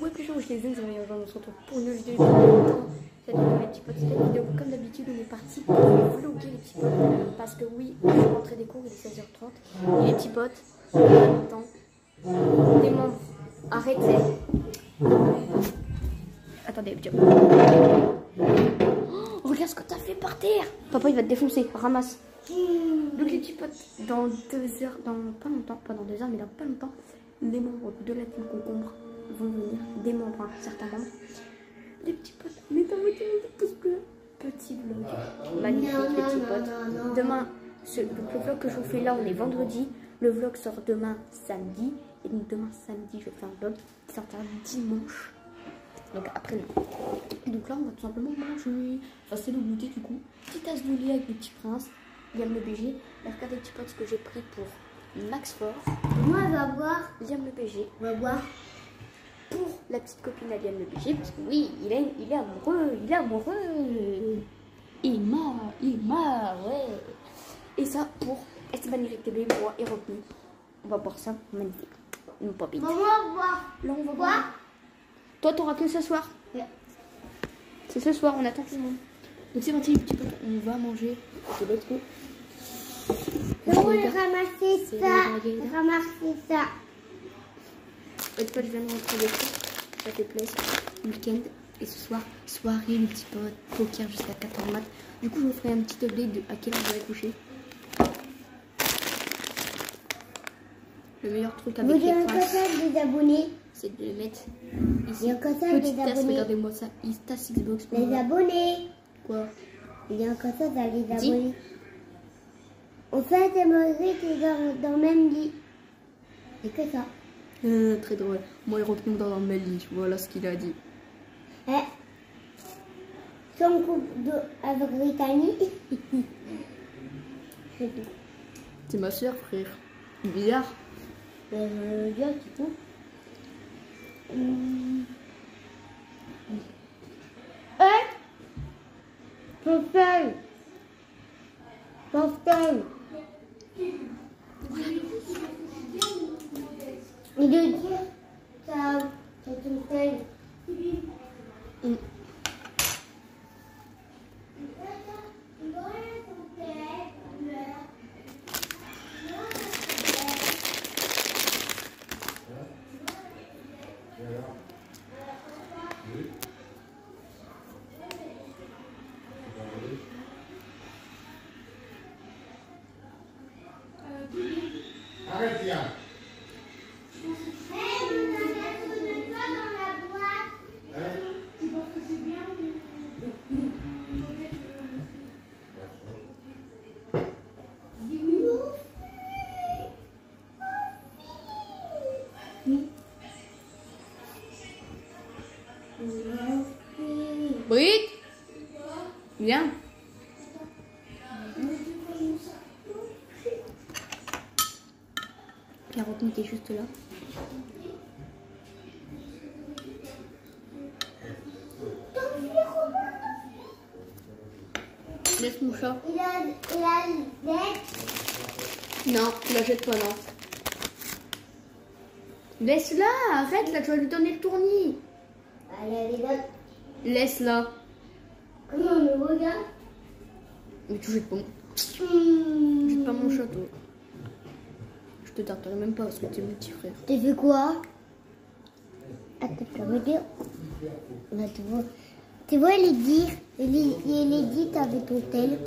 ouais, plus je les aime, on se retrouve pour une vidéo. Salut les petits potes, c'est la vidéo. Comme d'habitude, on est parti pour vlogger les petits potes. Parce que oui, je suis rentrée des cours, il est 16h30. Et les petits potes, en même temps, des membres, arrêtez. Attendez, petit. Oh, regarde ce que t'as fait par terre. Papa, il va te défoncer, ramasse. Donc les petits potes, dans 2 heures, dans pas longtemps, pas dans 2 heures, mais dans pas longtemps, les membres de la team concombre vont venir, des membres, hein, certains membres. Les petits potes, mettez-moi des pouces bleus. Petit vlog, magnifique les petits potes. Demain, le vlog que je vous fais là, on est vendredi. Le vlog sort demain samedi. Et donc demain samedi, je fais un vlog qui sortira dimanche. Donc après non. Et donc là, on va tout simplement manger. Enfin, c'est le goûter du coup. Petite tasse de lait avec les petits princes. Liam le BG. Là, regardez les petits potes ce que j'ai pris pour Max Fort. Moi, on va boire. Liam le BG. On va boire. Pour la petite copine à Liam le BG. Parce que oui, il est amoureux. Il est amoureux. Il m'a, ouais. Et ça pour Esteban Eric TV, moi et Rockney. On va boire ça, magnifique. Une popite. Maman, on va boire. Là, on va boire. Toi, t'auras que ce soir. Ouais. C'est ce soir, on attend tout le monde. Donc c'est parti, les petits potes, on va manger. Ok, let's go. On va ramasser ça. Ramasser ça. Et toi, je viens de rentrer des cours. Ça fait plaisir. Week-end. Et ce soir, soirée, les petits potes, poker jusqu'à 4h mat. Du coup, je vous ferai un petit update de à quelle heure je vais coucher. Le meilleur truc avec les princes, des abonnés. c'est de les mettre ici. Il y a encore ça, Petite des tasse, abonnés. regardez-moi ça. Tasse Xbox. Les abonnés. Quoi? Il y a encore ça, les Dis. abonnés. En fait, Emmerich est dans le même lit. C'est que ça. Très drôle. Moi, il reprend dans le même lit. Voilà ce qu'il a dit. Son couple avec Brittany. C'est tout. C'est ma soeur, frère. Bizarre. Bien, c'est tout. Pastel. Pastel. Il veut dire ça, c'est une feuille. Arrête, Yann. Brit, viens. La routine est juste là. Laisse mon chat. Il a une tête. Non, tu la jettes pas, non. Laisse-la, arrête, là, tu vas lui donner le tournis. Elle a les gars. Laisse-la. Comment on le regarde? Mais tu jettes pas mon... Jette pas mon chat, toi. Je te tarterai même pas parce que tu es mon petit frère. Tu fais quoi? Attends, ça veut dire. Là, tu vois les dire. Les dit avec ton tel.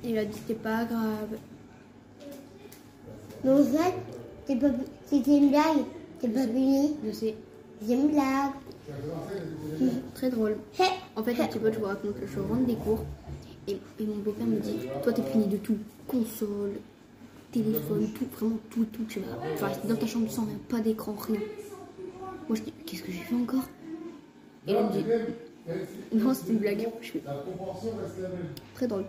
Il a dit c'est pas grave. Mais en fait, c'était une blague. C'est pas fini. Je sais. C'est une blague. Très drôle. Hey. En fait, un petit peu, je vous raconte que je rentre des cours et mon beau-père me dit toi, t'es fini de tout. Console, téléphone, tout, vraiment tout. Tu vas rester dans ta chambre sans rien, pas d'écran, rien. Moi, je dis qu'est-ce que j'ai fait encore? Et elle me dit non, c'était une blague. Je fais très drôle.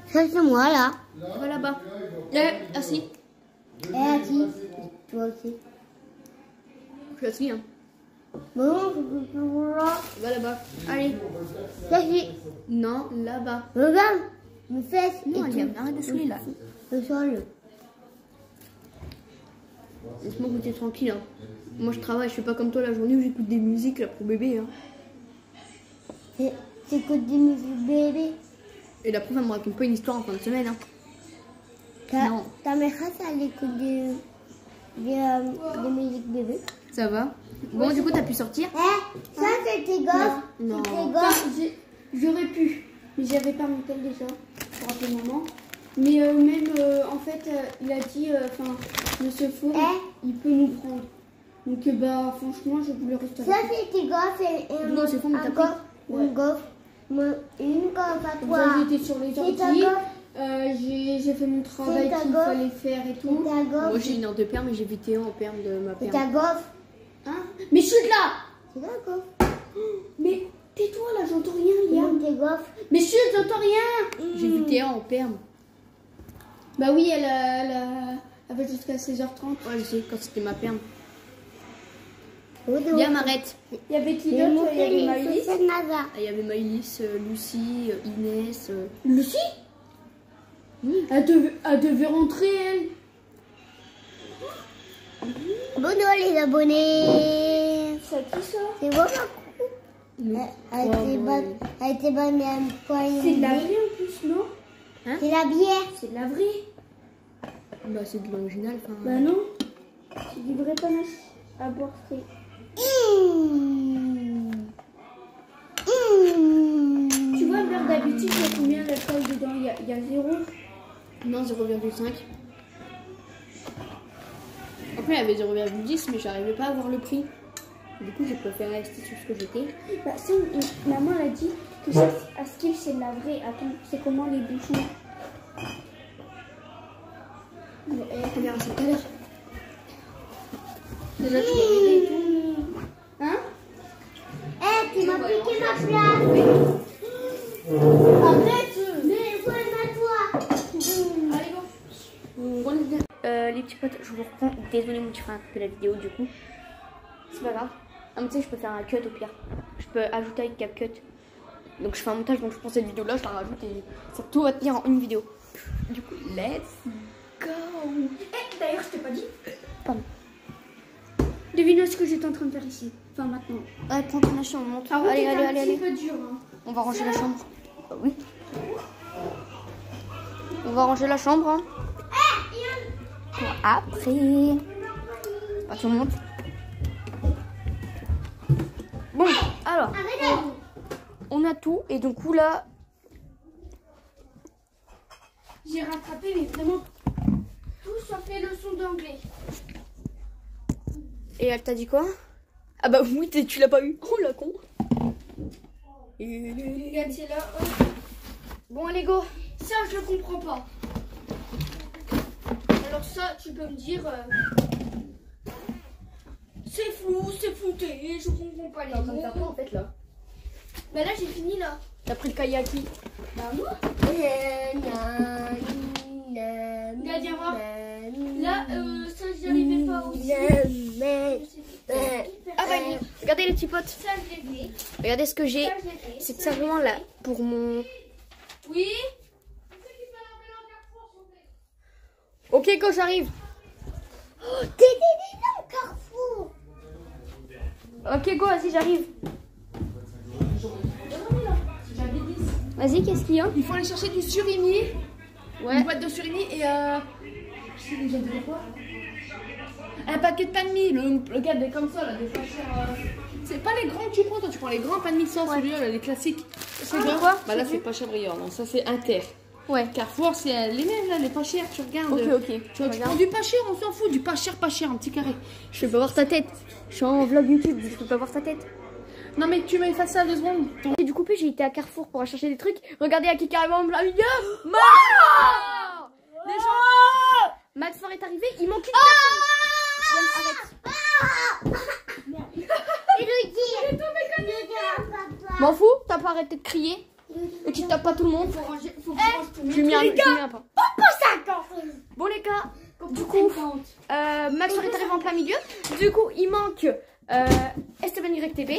Ça, c'est moi là. Va là-bas. Assis. Et assis. Toi aussi. Je suis assis, hein. Bon, je peux plus voir. Va là-bas. Allez. Assis. Non, là-bas. Regarde. Mes fesses. Non, et Liam, tout. arrête de saouler là. Le sol. Laisse-moi goûter tranquille. Hein. Moi je travaille, je fais pas comme toi la journée où j'écoute des musiques là pour bébé. Hein. T'écoutes des musiques bébé. Et la prof elle me raconte pas une histoire en fin de semaine. Hein. Non. Ta mère, elle écoute des musiques bébé. Ça va. Bon, du coup, t'as pu sortir? Ça, c'était gosse. Non. J'aurais pu, mais j'avais pas mon tel déjà pour appeler maman. Mais même, en fait, il a dit, Monsieur Four, il peut nous prendre. Donc, bah, franchement, je voulais rester Ça, avec lui. c'était gosse et Non, c'est fond, mais t'as pris. une goffe. Une goffe à Comme toi. ça, j'étais sur les C'est ta ordi. goffe. J'ai fait mon travail C'est ta qu'il goffe. fallait faire et tout. C'est ta Moi, goffe. j'ai une heure de perme, mais j'ai vu Théo en perme de ma C'est perme. ta goffe. Hein? Mais chute là! C'est ta goffe. Mais tais-toi là, j'entends rien, Lia. C'est tes goffes. Mais chute, j'entends rien! J'ai vu Théo en perme. Bah oui, elle avait jusqu'à 16h30. Ouais, je sais, quand c'était ma perme. Oh, Viens, m'arrête. Il y avait qui J'ai d'autre? Il y avait montré les Maïlis. chaussettes Nasa. Il y avait Maïlis, Lucie, Inès. Lucie? Elle devait rentrer, elle. Bonjour les abonnés. C'est qui ça? C'est moi Nous. Elle était bonne et un point. C'est de la vraie en plus, non? C'est la bière. C'est de la vraie. Bah, c'est de l'original. Bah non. C'est du vrai panache à boire frais. Tu vois, le verre d'habitude, il y a combien d'alcool dedans? Il y a 0. Non, 0,5. Après, il y avait 0,10, mais j'arrivais pas à voir le prix. Du coup, j'ai préféré rester sur ce que j'étais. Bah, ça, maman elle a dit que ça, à Skip, c'est de la vraie. Attends, c'est comment les bouchons? On verra ça tout à l'heure. Déjà, tu vas m'aider et tout. Hein? Tu m'as piqué ma place. Arrête! Mais toi. Allez, go! Bon, les petits potes, je vous reprends. Désolé, mon petit frère a coupé la vidéo du coup. C'est pas grave. Ah, mais tu sais, je peux faire un cut au pire. Je peux ajouter avec CapCut. Donc, je fais un montage, donc je prends cette vidéo là, je la rajoute et ça tout va tenir en une vidéo. Du coup, let's go! D'ailleurs, je t'ai pas dit. Pardon. Devine ce que j'étais en train de faire ici. Enfin, maintenant. Ouais, prends ton machine, on monte. Ah, Allez, un allez. petit peu dur. Hein. On va ranger la chambre. Bah oui. On va ranger la chambre. Hein. Pour après. Bah, tout le monde. Bon, alors. On a tout. Et donc, là. J'ai rattrapé, mais vraiment tout sauf les leçons d'anglais. Et elle t'a dit quoi? Ah bah oui, tu l'as pas eu. Oh la con. Regarde, c'est là. Bon, allez, go. Ça, je le comprends pas. Alors ça, tu peux me dire... c'est flou, c'est flouté, je comprends pas les mots. T'as en fait là? Bah là, j'ai fini là. T'as pris le cahier à qui? Bah moi. Regarde, viens voir. Là, ça, j'y arrivais pas aussi. Ah bah regardez les petits potes. Ça, je l'ai fait. Regardez ce que j'ai. Ça, je l'ai fait. C'est simplement là pour mon... Oui. Ok, quand j'arrive. T'es dans Carrefour. Ok, go, vas-y, j'arrive. Vas-y, qu'est-ce qu'il y a? Il faut aller chercher du surimi, Ouais. une boîte de surimi et je sais déjà de quoi. Un paquet de pain de mie, le gars des comme ça, là, des pas chers. C'est pas les grands que tu prends, toi tu prends les grands pains de mie sans celui-là, là, les classiques. C'est Ah, quoi? Bah là c'est pas Chabrior, non, ça c'est Inter. Ouais. Carrefour c'est les mêmes là, les pas chers, tu regardes. Ok. Tu vois, tu Regarde. prends du pas cher, on s'en fout, du pas cher, un petit carré. Je peux pas voir ta tête. Je suis en vlog YouTube, je peux pas voir ta tête. Non mais tu m'effaces ça 2 secondes. Et du coup, j'ai été à Carrefour pour aller chercher des trucs. Regardez à qui carrément en plein milieu. Max! Les gens. Max Fort est arrivé, il manque une personne. Arrête. M'en fous, t'as pas arrêté de crier. Et tu tapes pas tout le monde. Faut que je range tout. Je lui ai mis un pas. Bon les gars, du coup, Max Fort est arrivé en plein milieu. Du coup, il manque Esteban YTB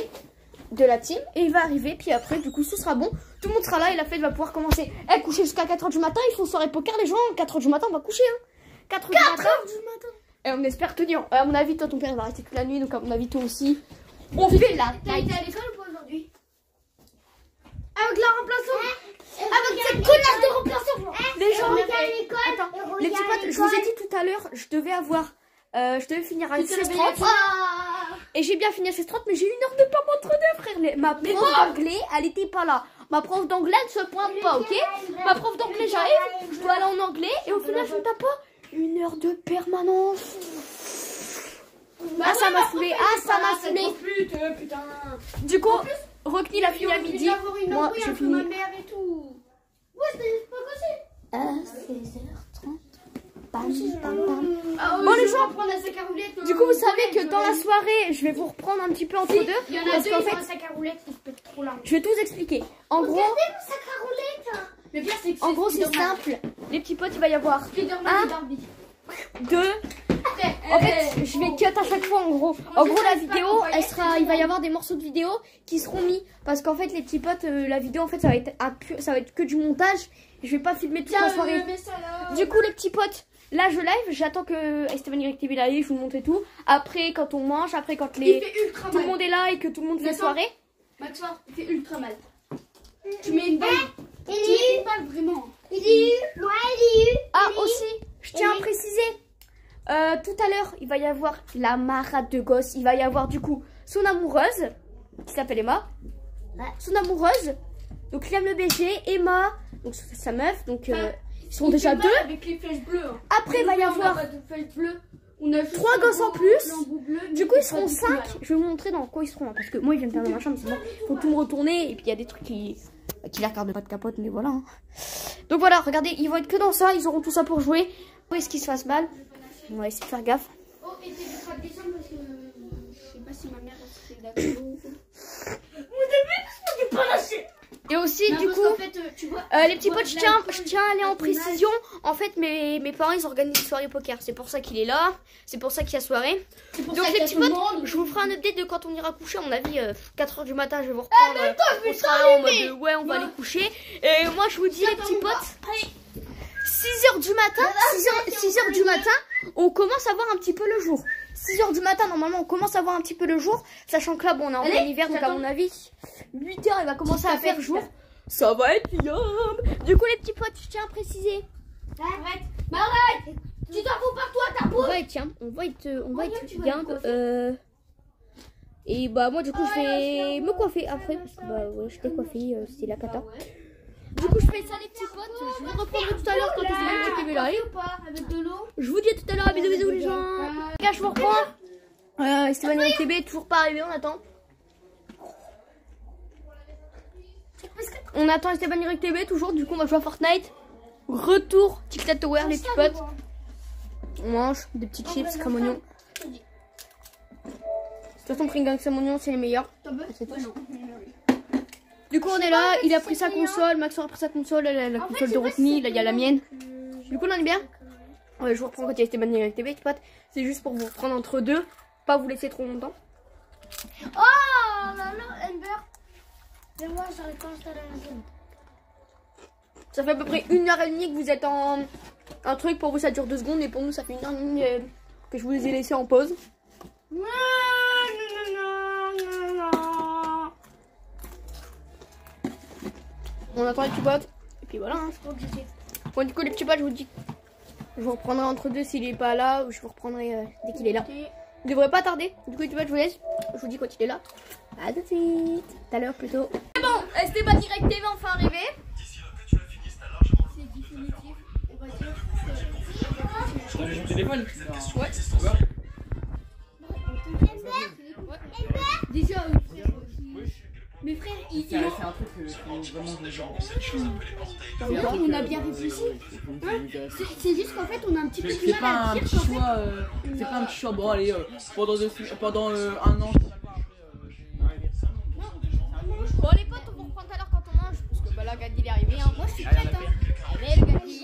de la team. Et il va arriver, puis après, du coup, ce sera bon. Tout le monde sera là et la fête va pouvoir commencer. Coucher jusqu'à 4h du matin, ils font soirée poker les gens. 4h du matin, on va coucher. Hein. 4h du matin. Et on espère tenir. À mon avis, toi, ton père il va rester toute la nuit, donc à mon avis, toi aussi. On fait la T'as taille. été à l'école ou pas aujourd'hui? Avec la remplaçante. Avec cette connasse de remplaçant. Les gens, Regarde l'école. attends, les petits potes, je vous ai dit tout à l'heure, je devais finir à 16h30. Et j'ai bien fini à 16h30, mais j'ai eu une heure de pas m'entraîner, frère. Ma prof d'anglais, elle était pas là. Ma prof d'anglais, elle se pointe pas, ok? Ma prof d'anglais, j'arrive, je dois aller en anglais, et au final, je ne tape pas une heure de permanence. Ah, ça m'a saoulé, Putain. Du coup, Rockny l'a fini à midi. Moi, je finis. ma mère et tout. Ouais, c'est pas possible. À 16h30. Bam, bam, bam. Bon, les gens, prendre un sac à roulettes. du coup, vous savez que dans la soirée, je vais vous reprendre un petit peu entre deux. Il y en a Parce deux, qu'en ils ont fait, un sac à roulettes qui se pète trop large. je vais tout vous expliquer. En gros, Sac à roulettes. Le pire, c'est que en gros, c'est simple. Les petits potes, il va y avoir Spider-Man et Barbie. 2. En fait, je vais cut à chaque fois en gros. En gros, la vidéo, elle sera, il va y avoir des morceaux de vidéo qui seront mis parce qu'en fait, les petits potes, la vidéo, en fait, ça va être que du montage. Je vais pas filmer toute la soirée. Du coup, les petits potes, là, je live. J'attends que Esteban Eric TV live, je vous montre et tout. Après, quand on mange, après quand tout le monde est là et que tout le monde fait soirée. Maxwell, il fait ultra mal. Tu mets une balle. Tu Il mets est une balle vraiment. où? Il est où? Moi, il est où? Ah, aussi, je tiens à préciser. Tout à l'heure, il va y avoir la marade de gosse. Il va y avoir du coup son amoureuse, qui s'appelle Emma. Son amoureuse, donc Liam le BG, Emma, donc sa meuf, donc ils sont déjà deux. Avec les flèches bleues. Après, il va y avoir On a 3 gosses en plus. Bleu, Du coup, ils seront 5. Je vais vous montrer dans quoi ils seront. Hein, parce que moi, ils viennent faire dans ma chambre. Sinon, il faut tout me retourner. Et puis, il y a des trucs qui la regardent pas de capote. Mais voilà. Hein. Donc voilà, regardez, ils vont être que dans ça. Ils auront tout ça pour jouer. Est-ce qu'ils se fassent mal? On va essayer de faire gaffe. Oh, et t'es du 3 décembre parce que je sais pas si ma mère serait d'accord. Et aussi, du coup, en fait, tu vois, les petits potes, je tiens à aller en précision. En fait, mes parents, ils organisent une soirée poker. C'est pour ça qu'il est là. C'est pour ça qu'il y a soirée. Donc, les petits potes, je vous ferai un update de quand on ira coucher. À mon avis, 4 h du matin, je vais vous reprendre. On sera là en mode, ouais, on va aller coucher. Et moi, je vous dis, les petits potes, 6 h du matin, 6 h du matin, on commence à voir un petit peu le jour. 6 h du matin, normalement, on commence à voir un petit peu le jour. Sachant que là, bon, on est en plein hiver, donc à mon avis, 8 h, il va commencer à faire jour. Ça va être bien. Du coup, les petits potes, je tiens à préciser. Arrête. Mais arrête. Tu t'en fous par toi, ta peau. On va être bien. Et bah, moi, du coup, je vais me coiffer après. Parce que, bah, ouais, je t'ai coiffé, c'est la cata. Du coup, je fais ça, les petits potes. Je vous reprendrai tout à l'heure quand on se met live. Avec de l'eau. Je vous dis à tout à l'heure. Bisous, bisous, les gens. Les gars, je vous reprends. Esteban Eric TV, toujours pas arrivé, on attend. On attend Esteban Eric TV, toujours. Du coup, on va jouer à Fortnite. Retour Tic Tac Tower, les petits potes. On mange des petits chips comme oignons. De toute façon, Pringles comme oignons, c'est les meilleurs. Du coup, on est là. Il a pris sa console. Maxon a pris sa console. Elle a la console de Rockny. Là, il y a la mienne. Du coup, on en est bien. Ouais, je vous reprends quand il y a Esteban Eric TV, les potes. C'est juste pour vous reprendre entre deux. Pas vous laisser trop longtemps. Oh là là, Ember. Mais moi, j'arrive pas à installer la zone. Ça fait à peu près 1h30 que vous êtes en un truc. Pour vous, ça dure 2 secondes. Et pour nous, ça fait 1h30 que je vous ai laissé en pause. On attend les petits potes. Et puis voilà. Hein. Bon, du coup, les petits potes, je vous dis. Je vous reprendrai entre deux s'il est pas là. Ou je vous reprendrai dès qu'il est là. Il devrait pas tarder. Du coup, les petits potes, je vous laisse. Je vous dis quand il est là. A tout de suite. Tout à l'heure plutôt. C'est bon. Esteban Eric TV enfin arrivé. C'est définitif. On va dire. Dans mon téléphone. Ouais. Déjà, mes frères, ils C'est un truc qui vraiment on a bien réfléchi. C'est juste qu'en fait, on a un petit peu du c'est mal pas à un dire petit qu'en fait. choix. C'est pas un petit choix. Bon, allez, pendant 1 an. Bon, les potes, on vous reprend tout à l'heure quand on mange. Parce que bah là, Gadi il est arrivé. Hein. Moi, je suis prête. Hein. Allez, le Gadi.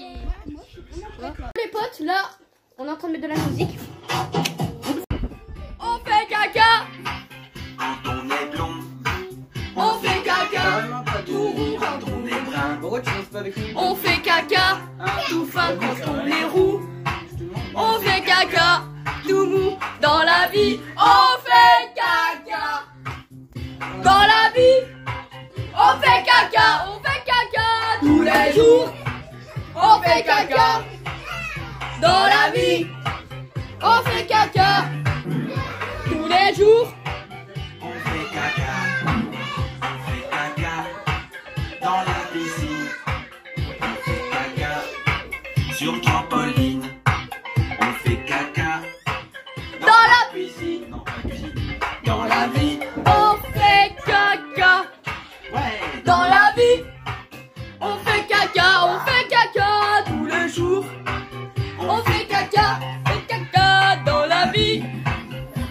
Les potes, là, on est en train de mettre de la musique. On fait caca. On fait caca. Tout roux quand on est brun. Pourquoi tu penses pas avec nous? On fait caca. Tout fin quand on est roux. On fait caca. tout mou. Dans la vie, on fait caca. Dans la vie, on fait caca tous les jours. On fait caca. Dans la vie, on fait caca tous les jours. On fait caca dans la piscine. On fait caca sur le trampoline. On fait caca Dans la piscine. Non, pas piscine. Dans la vie. on fait caca. Ouais. Dans la vie, on fait caca tous les jours. On fait caca dans la vie.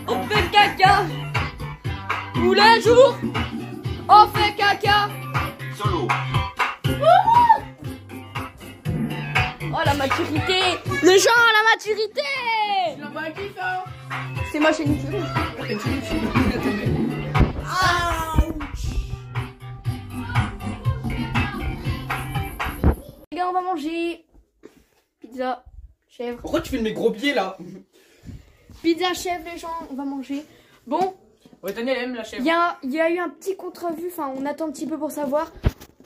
On fait caca tous les jours. On fait caca. Solo. Oh la maturité. Le genre, la maturité. C'est ma chaîne YouTube. Les gars, on va manger pizza, chèvre. Pourquoi tu fais mes gros pieds là? Pizza, chèvre, les gens, on va manger. Bon, Ouais, Daniel aime la chèvre. il y a eu un petit contre-vue, enfin on attend un petit peu pour savoir.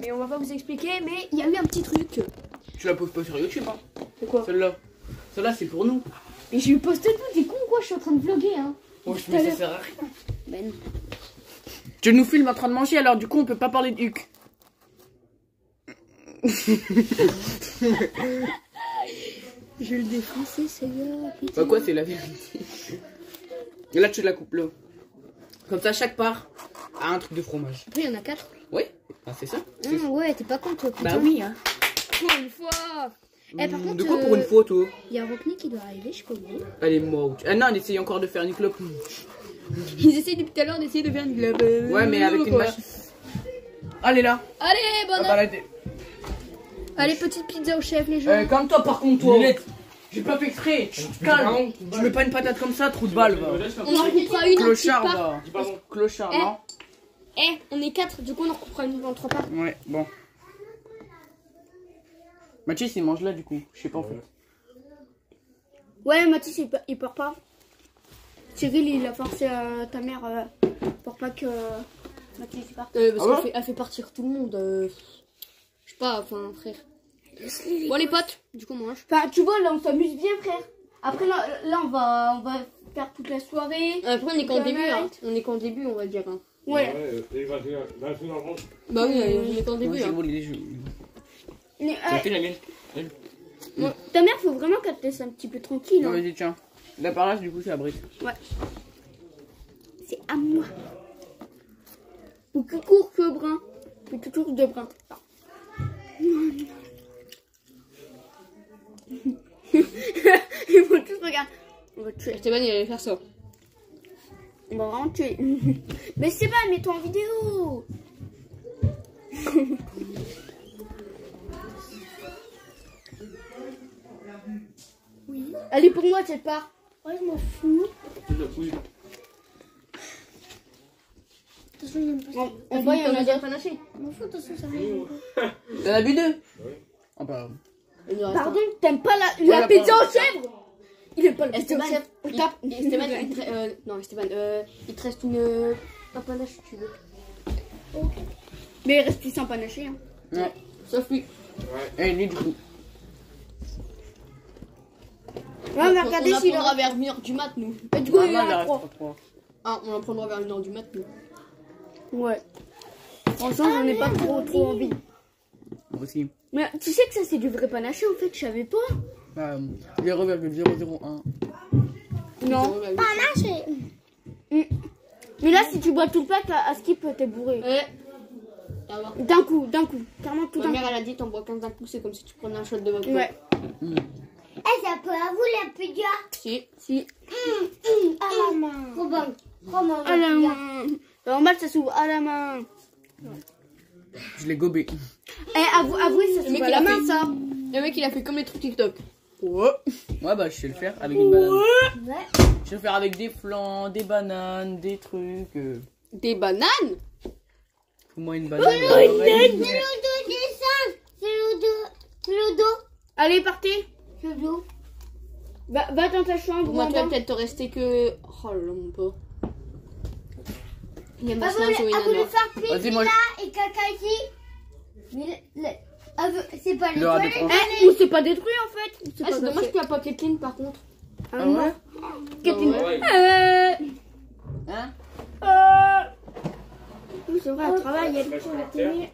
Mais on va pas vous expliquer, mais il y a eu un petit truc. Tu la poses pas sur YouTube, hein? C'est quoi? Celle-là. Celle-là, c'est pour nous. Mais j'ai eu posté tout, t'es con quoi, je suis en train de vlogger hein. Oh, je me ça sert à rien. Ben. Tu nous filmes en train de manger, alors du coup, on peut pas parler de Huc. Je vais le défoncer, c'est gars. Bah quoi, c'est la vérité. Et là, tu la coupes là. Comme ça, chaque part a un truc de fromage. Après, il y en a 4. Oui, ah, c'est ça. Ouais, t'es pas con toi, putain. Bah oui, hein. Pour une fois. Eh, par contre, De quoi pour une photo? il y a Rockney qui doit arriver, je connais. Elle est morte. Ah non, on essaye encore de faire une clope. Ils essayent depuis tout à l'heure d'essayer de faire une globe. Ouais, mais avec une machine. Allez là. Allez, bonne. Ah, bah, là, Allez, petite pizza au chef, les gens. comme toi, par contre, toi. J'ai pas fait exprès. Tu te calmes. Tu mets pas une patate comme ça, trou de balle, va. On en recoupera une en Clochard, petites parts. va. Clochard, Eh. non? Eh, on est 4, du coup on en recoupera une en 3 parts. Ouais, bon. Mathis, il mange là, du coup. Je sais pas, en fait. Ouais, Mathis, il part pas. Cyril, il a forcé ta mère pour pas que Mathis parte. Parce qu'elle fait partir tout le monde. Je sais pas, enfin, frère. Bon, les potes, du coup, on mange. Enfin, tu vois, là, on s'amuse bien, frère. Après, là on va faire toute la soirée. Après, on est qu'en Good début, hein. night. On est qu'en début, on va dire. Hein. Ouais. Bah oui, on est qu'en début. J'ai Hein. volé les jeux. Mais, C'était la mienne. ta mère, faut vraiment qu'elle te laisse un petit peu tranquille. Non, Hein. vas-y, tiens. Là, par là, du coup, c'est abrite. C'est à moi. Ou plus court que brun. Ou toujours de brun. Ils vont tous regarder. On va te tuer. Esteban, il allait faire ça. On va vraiment te tuer. Mais c'est pas, mets-toi en vidéo. Oui. Allez, pour moi, cette part. Ouais, je m'en fous. On va y en a déjà panaché. Je m'en fous, de toute façon, ça va. T'en as bu deux? Ah, bah. Pardon, t'aimes pas la la pizza aux chèvres? Il est pas le pizza Esteban, aux chèvres. On tape. Esteban, non, Esteban, il te reste un panache si tu veux. Mais il reste plus sans panaché. Hein. Ouais. Sauf lui. Et lui, du coup. Ouais, mais regardez on s'il en prendra a. vers 1h du mat, nous. Et du coup, Ah, il moi, en il a reste 3. pas trois. Ah, on en prendra vers 1h du mat, nous. Ouais. Franchement, j'en ai pas trop envie. Moi aussi. Mais tu sais que ça, c'est du vrai panaché en fait, je savais pas. 0,001. Non. Panaché. Mais là, si tu bois tout le pack, à Skip, t'es bourré. Ça va. D'un coup. Carrément tout Ma d'un mère, coup. elle a dit, t'en bois 15 d'un coup, c'est comme si tu prenais un shot de vodka. Ouais. Eh, ça peut avouer la pizza. Si. À la main. Trop bon. Trop bon. À la main. Normal, ça s'ouvre à la main. Je l'ai gobé. Eh, avouez, ça Le mec, s'ouvre à il la a main, fait ça. Le mec, il a fait comme les trucs TikTok. Ouais. Ouais, bah, je sais le faire avec une banane. Ouais. Je vais le faire avec des flancs, des bananes, des trucs. Des bananes? Fous-moi une banane. dans C'est l'oreille. le dos des singes. C'est le dos. Allez, partez. Le dos. Va dans ta chambre. Moi, en tu vas bas. peut-être te rester que. Oh là là, mon pauvre. Il y a ma Elle soeur jouer veut Nana. faire pipi Vas-y, moi, là et caca ici. Mais c'est pas les Il aura des toilettes. trous. Ou c'est pas détruit en fait. Ou c'est Ah, pas c'est dommage cassé. qu'il n'y a pas Kathleen par contre. Ah ouais? Kathleen. Hein? Oui, c'est vrai, elle travaille, elle prend la télé.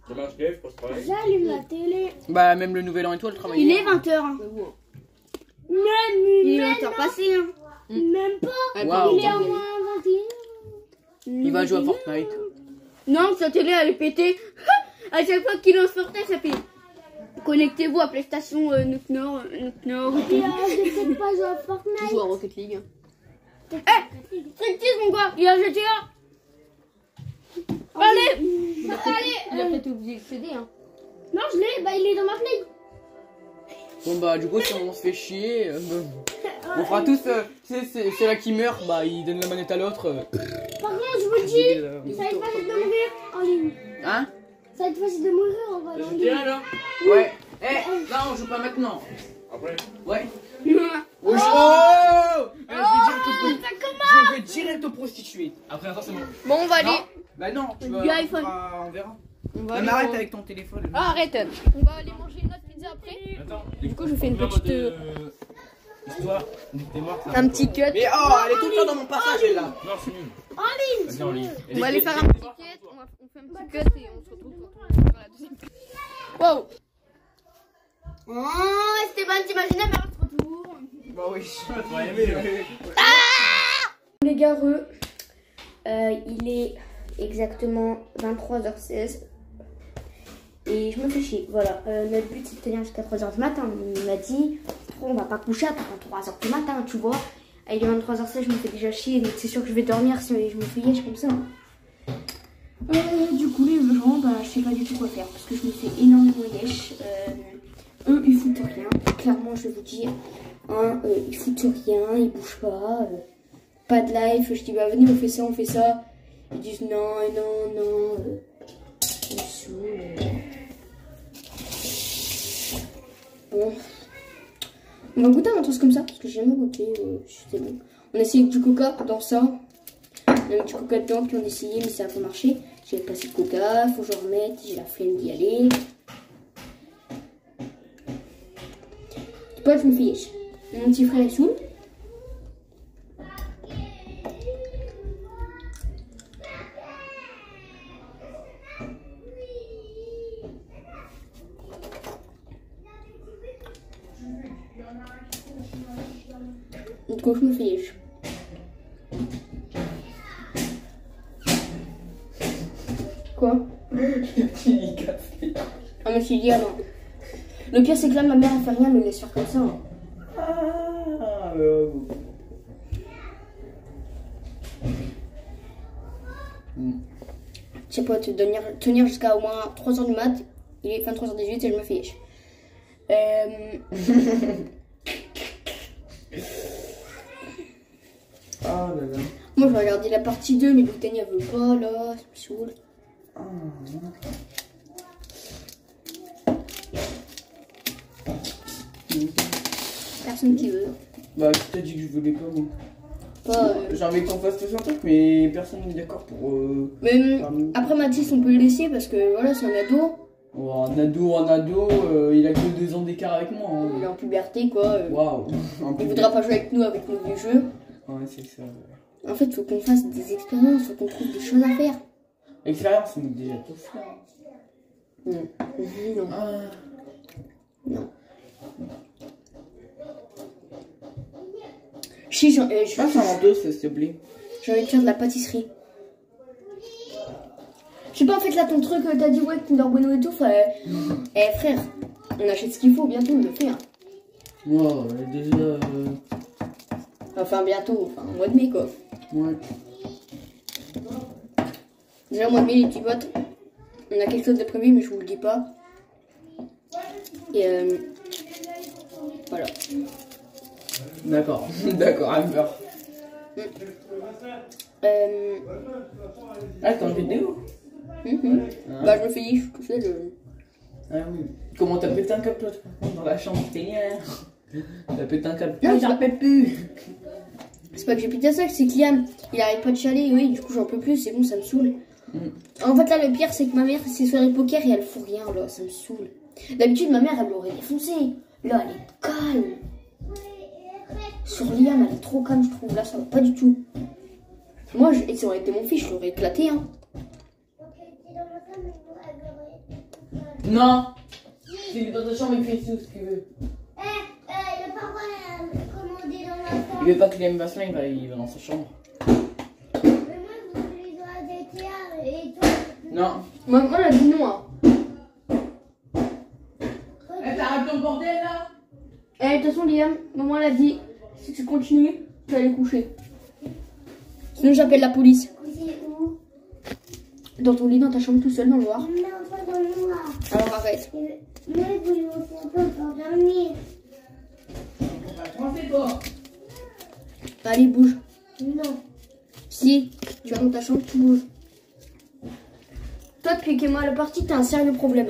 Demain, je lève pour ce travail. J'allume la télé. Bah, même le nouvel an et tout, elle travaille. Il est 20h. Il est Même 20h passé. Hein. même pas. Elle Waouh. Il est au moins 21. Il va jouer à Fortnite. Non, sa télé elle est pétée. À chaque fois qu'il lance Fortnite, ça fait. Connectez-vous à PlayStation Nook Nord. Et je sais pas jouer à Tu Fortnite. joues à Rocket League. Strictise mon gars, il a GTA. Allez. Il a peut-être oublié le CD. Hein. Non, je l'ai. Bah, il est dans ma play. Bon, bah, du coup, si on se fait chier, on fera tous. C'est là qui meurt, bah, il donne la manette à l'autre. Par contre, je vous dis, ça va être facile de mourir en ligne. Hein? Ça va être facile de mourir en va en ligne. là? Ouais. Eh, non, on joue pas maintenant. Après. Ouais. Oh, Je vais direct au prostituer. Après, attends, c'est bon. Bon, on va aller. Non. Bah non, tu vas. Du iPhone. On verra. On va Non, aller mais arrête au- avec ton téléphone. Ah, arrête. On va aller manger notre pizza après. Attends. Du coup, je fais une petite. Histoire. Dès que t'es mort, ça Un petit cut. Mais oh, elle est tout le temps dans mon passage, elle là. Non, c'est nul. En ligne. Vas-y, en ligne. On va aller faire un petit cut. On fait un petit cut et on se retrouve quand on fera la deuxième. Wow. Oh, Stéphane, t'imagines faire notre retour. Bah oui, Tu vas aimer. Les gars, il est exactement 23h16 et je me fais chier. Voilà, notre but c'est de tenir jusqu'à 3h du matin. Il m'a dit, on va pas coucher à 3h du matin, tu vois. Il est 23h16, je me fais déjà chier, donc c'est sûr que je vais dormir si je me fais yesh comme ça. Du coup, les gens, bah, je sais pas du tout quoi faire parce que je me fais énormément yesh. Eux, ils foutent rien. Clairement, je vais vous dire, ils foutent rien, ils bougent pas de live. Je dis, bah venez, on fait ça, on fait ça. Ils disent non, ils me saoulent. Bon. On va goûter un truc comme ça parce que j'ai jamais goûté. C'était bon. On a essayé du coca dans ça. On a mis du coca dedans, puis on a essayé, mais ça a pas marché. J'ai passé de coca, faut que je remette, j'ai la flemme d'y aller. Pas, je me fais yesh. Mon petit frère est saoul. Du coup, je me fais yesh. Quoi? Ah, mais je dit, ah non. Le pire, c'est que là, ma mère, elle fait rien, elle me laisse faire comme ça. Hein. Je sais pas, tenir jusqu'à au moins 3h du mat. Il est 23h18 et je me fais yesh. Moi, je vais regarder la partie 2, mais Bouteille, elle veut pas, là. Ça me saoule. Personne qui veut. Bah, je t'ai dit que je voulais pas, moi. Pas, J'ai envie qu'on fasse tout un truc, mais personne n'est d'accord pour. Mais faire nous. après Mathis, on peut le laisser parce que voilà, c'est un ado. Oh, un ado, il a que 2 ans d'écart avec moi. Hein. Il est en puberté, quoi. Waouh. Il voudra pas jouer avec nous avec nos vieux jeux. Ouais, c'est ça. En fait, faut qu'on fasse des expériences, faut qu'on trouve des choses à faire. Expérience, on est déjà tout fait. Non. Non. Ah. Non. Si, j'ai envie s'il te plaît. de faire de la pâtisserie. Je sais pas, en fait, là, ton truc, t'as dit, ouais, Kinder Bueno et tout, frère, on achète ce qu'il faut, bientôt, on le fait. Hein. Wow, déjà. Enfin, bientôt, enfin, au mois de mai, quoi. Ouais. Déjà, au mois de mai, les petits potes, on a quelque chose de prévu, mais je vous le dis pas. Et, voilà. D'accord. D'accord, Amber. Ah, t'es en vidéo? Bah, je me fais yesh tout seul. Ah oui. Comment t'as pété un câble, toi, dans la chambre? C'était hier. T'as pété un câble. Non, J'en peux plus. C'est pas que j'ai pété ça, c'est que Liam, il arrête pas de chialer. Oui, du coup, j'en peux plus, c'est bon, ça me saoule. En fait, là, le pire, c'est que ma mère, c'est soirée poker et elle fout rien, là, ça me saoule. D'habitude, ma mère, elle l'aurait défoncé. Là, elle est calme. Sur Liam, elle est trop calme, je trouve. Là, ça va pas du tout. Moi, et ça aurait été mon fils, je l'aurais éclaté, hein. Non. Il est dans ta chambre, il fait tout ce qu'il veut. Il n'a pas commandé dans la chambre. Il veut pas que Liam fasse ça, il va dans sa chambre. Mais moi, je voulais dans des tiers et toi. Non. Moi, elle a dit non, hein. T'arrêtes ton bordel là. Eh, de toute façon, Liam, maman, elle a dit, si tu continues, tu vas aller coucher. Sinon, j'appelle la police. C'est où? Dans ton lit, dans ta chambre, tout seul, dans le noir. Non, pas dans le noir. Alors, arrête. Moi, je voulais aussi un peu pour dormir. Tranquille-toi. Allez, bouge. Non. Si, tu vas dans ta chambre, tu bouges. Toi, depuis qu'Emma est partie, t'as un sérieux problème.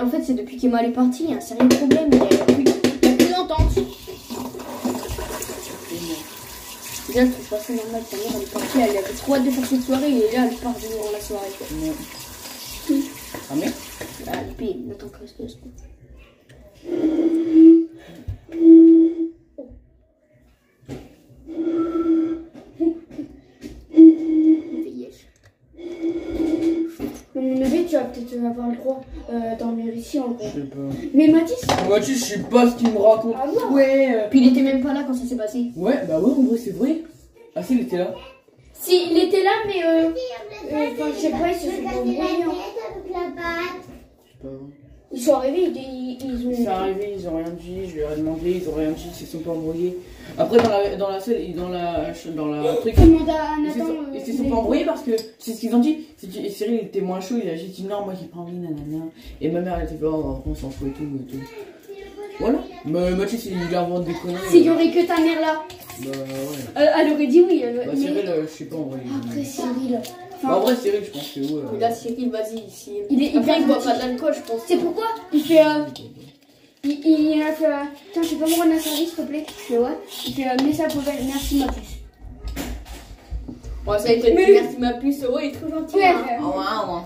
En fait, c'est depuis qu'Emma est partie, il y a un sérieux problème. Il y a plus d'entente. Déjà, je trouve pas ça normal. Ta mère, elle est partie, elle avait trop hâte de faire cette soirée et là, elle part durant la soirée. Quoi. Ah mais Ah, l'épée, n'attends que reste ce coup. Mon bébé, tu vas peut-être avoir le droit de dormir ici encore. je sais pas. Mais Mathis, Mathis, je sais pas ce qu'il me raconte. Ah bon Ouais. Puis il était même pas là quand ça s'est passé. Ouais, bah ouais, en vrai, c'est vrai. Ah si, il était là. si, il était là, mais enfin, je sais pas, ils se sont embrouillés. Hein. Avec la patte. Je sais pas. Ils sont arrivés, ils ont... Ils sont arrivés, ils ont rien dit, je leur ai demandé, ils ont rien dit, ils se sont pas embrouillés. Après, dans la salle, dans la truc, Demande à Nathan... ils se sont pas embrouillés parce que c'est ce qu'ils ont dit. Et Cyril il était moins chaud, il a juste dit non, moi j'ai pas envie, nanana. Et ma mère elle était là, oh, on s'en fout et tout. Voilà. Mais Mathis il invente des conneries. S'il y aurait que ta mère là, Bah ouais. elle aurait dit oui. Bah mais... Cyril, je sais pas en vrai. Après Cyril... Bah en vrai, Cyril, je pense que ouais. Là, Cyril, vas-y. Si... Il est Après, hyper il boit gentil. pas d'alcool, je pense. C'est pourquoi il fait... Il a fait... Tiens, je peux me rendre un service, s'il te plaît. Je fais ouais. Il fait message poubelle, merci Mathis. Ouais, ça a été Mais- merci ma puce. Ouais, il est trop gentil. Ouais, hein. Oh, wow.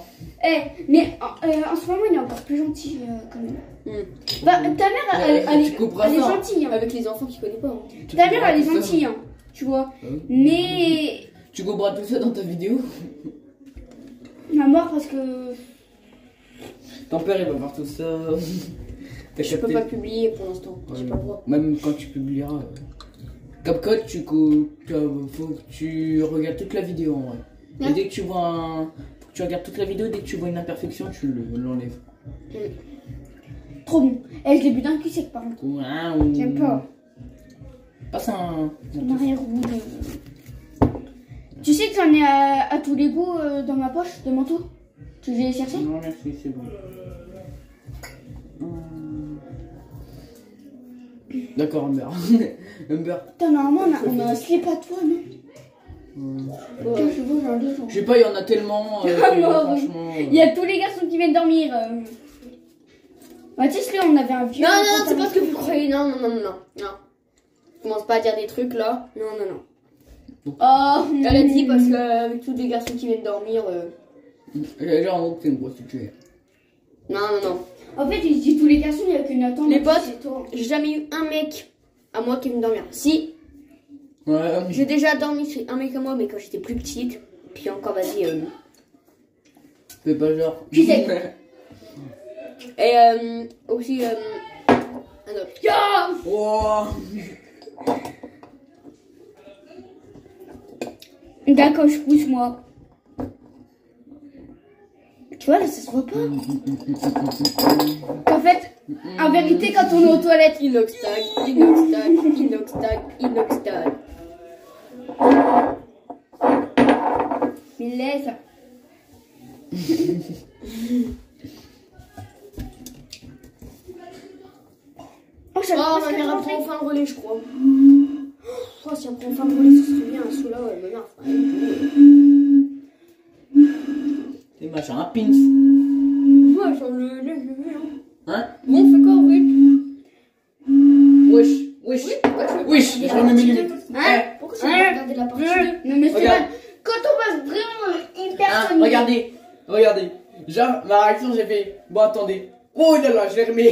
mais en ce moment, il est encore plus gentil quand même. Hmm. Bah, ta mère, elle tu comprends est ça. gentille. Hein. Avec les enfants qui connaissent pas. Hein. Ta mère, elle est gentille, hein, tu vois. Mais... Tu comprends tout ça dans ta vidéo? À mort parce que... Ton père il va voir tout ça. T'as Je peux capté? pas publier pour l'instant. J'ai pas le droit. Même quand tu publieras. CapCut, faut que tu regardes toute la vidéo en vrai. Ouais. Et dès que tu vois tu regardes toute la vidéo, dès que tu vois une imperfection, tu l'enlèves. Trop bon. Et le début d'un cul sec par contre. Ou J'aime pas. Passe un. En arrière-goût de... Tu sais que j'en ai à tous les goûts dans ma poche de manteau. Tu veux les chercher? Non, merci, c'est bon. D'accord, Humber. Humber. Putain, normalement on a un slip à toi, non? Putain, je vois, j'en ai deux. Je sais pas, il y en a tellement. Que, franchement. Il y a tous les garçons qui viennent dormir. Mathis, lui, on avait un vieux... Non, non, c'est pas ce que vous croyez. Non. Commence pas à dire des trucs là. Non. Oh, Elle a dit parce qu'avec tous les garçons qui viennent dormir. J'allais dire en gros que t'es une prostituée. Non. En fait, il dit tous les garçons, il n'y a que Nathan. Les Mathis potes. et toi. J'ai jamais eu un mec à moi qui aime dormir. Si, Ouais. j'ai déjà dormi chez un mec à moi, mais quand j'étais plus petite. Puis encore, vas-y. Fais pas genre. Qui c'est? Et aussi. Un autre. Oh. D'accord, je pousse moi. Tu vois, là, ça se voit pas. En fait, en vérité, quand on est aux toilettes, Inoxtag. il laisse. Oh, j'avais Oh, presque ma mère compris. apprend enfin le relais, je crois. Oh, si elle prend enfin le relais, ce serait bien. Celui-là, ma mère. machin, un pins. Moi, genre le. Hein? Bon, on fait quoi, oui? Wesh. Wesh, je remets mes lunettes. Hein? Pourquoi tu veux regarder la partie 2? Non mais c'est Regarde. pas... Quand on passe vraiment hyper Hein, sonné. regardez. Genre, ma réaction, j'ai fait. Bon, attendez. Oh là là, je l'ai remis.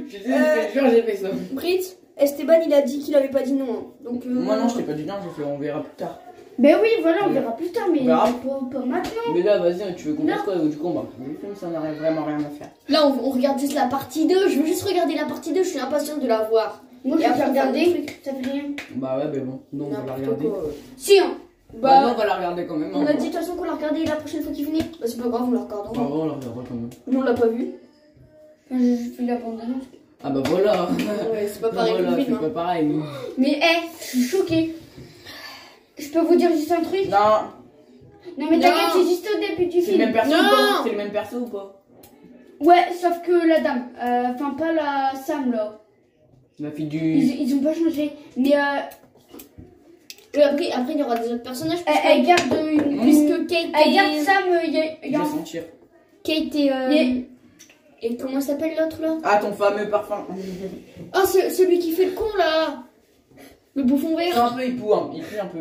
Je te jure, j'ai fait ça. Brit, Esteban, il a dit qu'il avait pas dit non. Hein. Donc, Moi, non, je t'ai pas dit non, j'ai fait on verra plus tard. Ben oui, voilà, on verra plus tard, mais On verra. pas maintenant. Mais là, vas-y, tu veux qu'on fasse quoi du combat? Le film, ça n'a vraiment rien à faire. Là, on regarde juste la partie 2. Je veux juste regarder la partie 2. Je suis impatiente de la voir. Moi, Et je vais après, regarder, ça fait rien. Bah ouais, mais bon, non, on va la N'importe regarder. quoi. Si, hein. Bah non, on va la regarder quand même. On hein. a dit de toute façon qu'on la regardait la prochaine fois qu'il venait. Bah, c'est pas grave, on la regardera. Bah ouais, on la regardera quand même. Nous, on l'a pas vu. Je fais la bande-annonce. Ah bah voilà. Ouais, c'est pas pareil que Voilà, le c'est film. pas pareil. Mais, je suis choquée. Je peux vous dire juste un truc? Non, Non, mais t'inquiète, c'est juste au début du c'est le même film. perso ou Non. pas? C'est le même perso ou pas? Ouais, sauf que la dame. Enfin, pas la Sam, là. La fille du. Ils ont pas changé. Mais, Et après, il y aura des autres personnages. elle garde une... Puisque Kate Elle garde et... Sam, Je vais sentir. Kate et comment s'appelle l'autre là? Ah, ton fameux parfum. Oh, celui qui fait le con là. Le bouffon C'est vert. un peu, il pue un peu.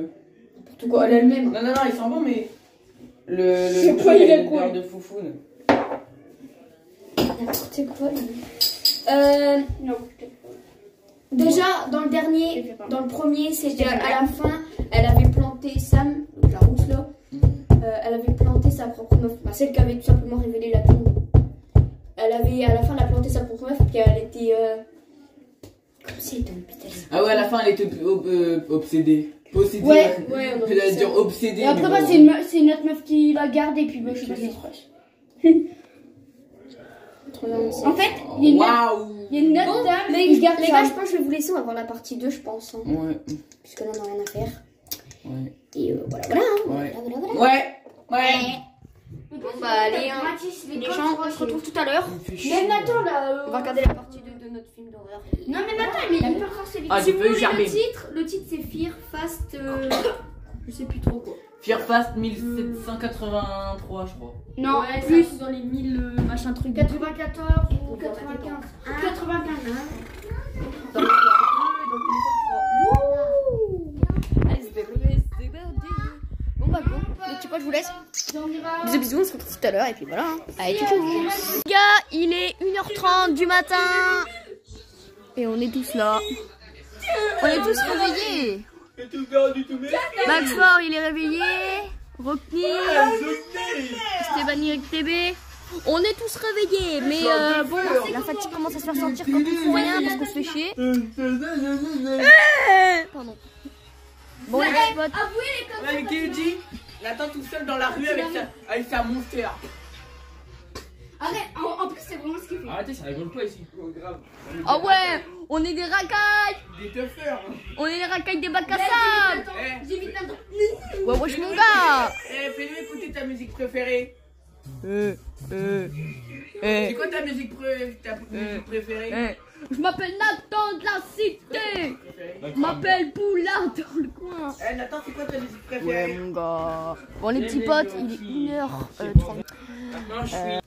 N'importe quoi, elle a le même. Non, il sent bon, mais. Je Le sais pas, il a le quoi, verre lui. de foufoune. N'importe quoi. Non. Déjà, dans le dernier, Je sais pas. dans le premier, c'était Je sais à la fin, elle avait planté Sam, donc la rousse là, elle avait planté sa propre meuf, bah, celle qui avait tout simplement révélé la tombe. Elle avait, à la fin, elle a planté sa propre meuf, puis elle était... Comme si elle était en hôpital. Ah ouais, à la fin, elle était obsédée. Possédée. Ouais, ouais, on a Je vu vais ça. dire obsédée. Et après, mais bah, bon. c'est une autre meuf qui la garde, et puis, bah, je sais pas ce qui se passe. Trop bien, c'est- En fait, il y a une autre, Waouh! il y a une autre Bon, dame les qui garde gars, Sam. je pense que je vais vous laisser, on va voir la partie 2, je pense. Hein, Ouais. puisque là, on n'a rien à faire. Ouais. Et voilà, voilà. Hein, Ouais. voilà. Ouais. Bon, bah, allez, hein, les gens, on se retrouve tout à l'heure. Mais Nathan, là... On va regarder la partie 2 de notre film d'horreur. Non, mais Nathan, il est hyper fort, c'est lui. Ah, Si j'ai vous failli voulez gerber. le titre c'est Fear Fast. Je sais plus trop quoi. Fear Fast 1783, je crois. Non, Ouais, plus. ça, dans les 1000 machin trucs. 94 ou 95. 95. Dans le 3, donc le 3. Allez, c'est parti. Bon bah bon, donc, tu sais quoi, je vous laisse. Bisous bisous, on se retrouve tout à l'heure et puis voilà. Hein. Allez, ciao ciao. Les gars, il est 1h30 du matin. Et on est tous là. On est tous réveillés. Maxfort, il est réveillé. Rockney, Stéphanie avec TB. On est tous réveillés, mais bon, la fatigue commence à se faire sentir quand on fout rien parce qu'on se fait chier. Pardon. Bon, les petits potes. Ouais, mais Kenji, il attend tout seul dans la rue avec sa monster. Arrête, en plus, c'est vraiment ce qu'il fait. Arrêtez, ça rigole pas ici. Grave. Ah ouais, on est des racailles. Des teufeurs. On est les racailles des bacs à sable. J'ai vite Nathan. Ouais, wesh mon gars. Fais-nous écouter ta musique préférée. C'est quoi ta musique préférée? Je m'appelle Nathan de la cité. Je m'appelle Poulard dans le coin. Nathan, c'est quoi ta musique Ouais préférée? mon gars. Bon les petits potes, il est 1h30.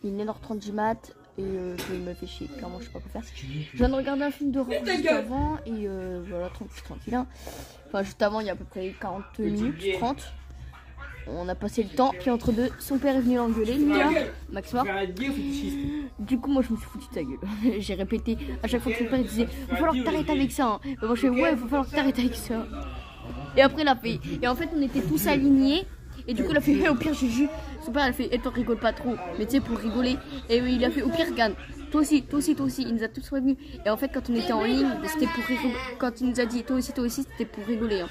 Il est 1h30 du mat et je me fais chier, clairement je sais pas quoi faire. Je viens de regarder un film d'horreur juste avant et voilà, tranquille. Hein. Enfin juste avant, il y a à peu près 40 minutes, 30. On a passé le temps, puis entre deux, son père est venu l'engueuler, lui là, Max Mort. Du coup moi je me suis foutu de sa gueule. J'ai répété à chaque fois que son père disait va falloir que t'arrêtes avec ça. Hein. Et moi je fais ouais, va falloir que t'arrêtes avec ça. Et après il a fait. Et en fait on était tous alignés. Et du coup il a fait au pire j'ai juste. Son père il a fait t'en rigole pas trop. Mais tu sais pour rigoler. Et il a fait au pire regarde. Toi aussi. Il nous a tous prévenus. Et en fait quand on était en ligne, c'était pour rigoler. Quand il nous a dit toi aussi, c'était pour rigoler. Hein.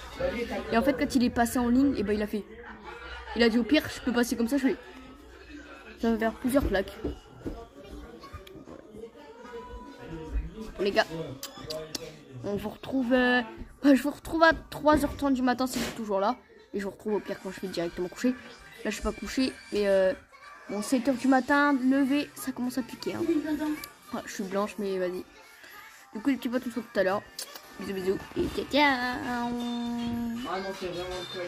Et en fait quand il est passé en ligne, et ben il a fait. Il a dit au pire je peux passer comme ça, je fais. Ça va faire plusieurs plaques. Bon, les gars, on vous retrouve. Je vous retrouve à 3h30 du matin si je suis toujours là. Et je vous retrouve au pire quand je vais directement coucher. Là je suis pas couché, mais bon 7h du matin, levé, ça commence à piquer. Hein. Ouais, je suis blanche, mais vas-y. Du coup les petits potes, on se retrouve tout à l'heure. Bisous et ciao. Ah non, c'est vraiment quoi.